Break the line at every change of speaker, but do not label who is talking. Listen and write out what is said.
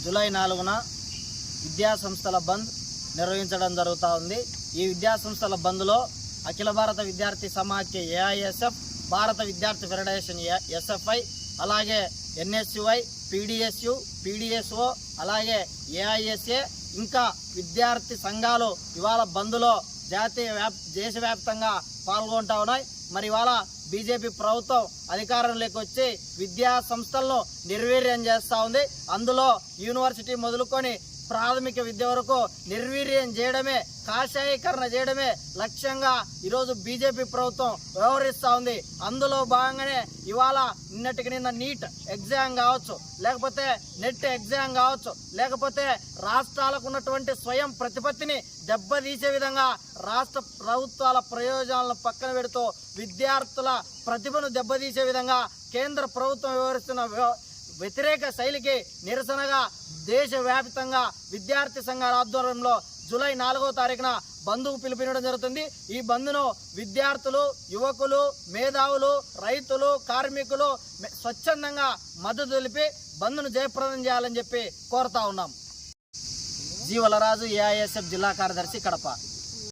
July 4న విద్యాసంస్థల బంద్ నిర్వహించడం జరుగుతూ ఉంది। ఈ విద్యాసంస్థల బంద్లో అఖిల భారత విద్యార్థి సమాఖ్య ఏఐఎస్ఎఫ్, భారత విద్యార్థి ఫెడరేషన్ ఎస్ఎఫ్ఐ, అలాగే ఎన్ఎస్యుఐ, పీడిఎస్యు, పీడిఎస్ఓ, అలాగే ఏఐఎస్ఏ ఇంకా విద్యార్థి సంఘాలు ఇవాళ బంద్లో దేశవ్యాప్తంగా పాల్గొంటూ ఉన్నాయి। మరి ఇవాళ బీజేపీ ప్రభుత్వం అధికారంలోకి వచ్చి విద్యా సంస్థలను నిర్వీర్యం చేస్తూ ఉంది। అందులో యూనివర్సిటీ మొదలుకొని ప్రాథమిక విద్య వరకు నిర్వీర్యం చేయడమే, కాషాయీకరణ చేయడమే లక్ష్యంగా ఈరోజు బీజేపీ ప్రభుత్వం వ్యవహరిస్తూ ఉంది। అందులో భాగంగానే ఇవాళ నిన్న నీట్ ఎగ్జామ్ కావచ్చు, లేకపోతే నెట్ ఎగ్జామ్ కావచ్చు, లేకపోతే రాష్ట్రాలకు ఉన్నటువంటి స్వయం ప్రతిపత్తిని దెబ్బతీసే విధంగా రాష్ట్ర ప్రభుత్వాల ప్రయోజనాలను పక్కన పెడుతూ విద్యార్థుల ప్రతిభను దెబ్బతీసే విధంగా కేంద్ర ప్రభుత్వం వ్యవహరిస్తున్న వ్యతిరేక శైలికి నిరసనగా దేశవ్యాప్తంగా విద్యార్థి సంఘాల ఆధ్వర్యంలో జూలై 4వ తారీఖున బంద్కు పిలుపునివ్వడం జరుగుతుంది। ఈ బంద్ను విద్యార్థులు, యువకులు, మేధావులు, రైతులు, కార్మికులు స్వచ్ఛందంగా మద్దతు తెలిపి బంద్ను జయప్రదం చేయాలని చెప్పి కోరుతా ఉన్నాం। జీవలరాజు, ఏఐఎస్ఎఫ్ జిల్లా కార్యదర్శి, కడప।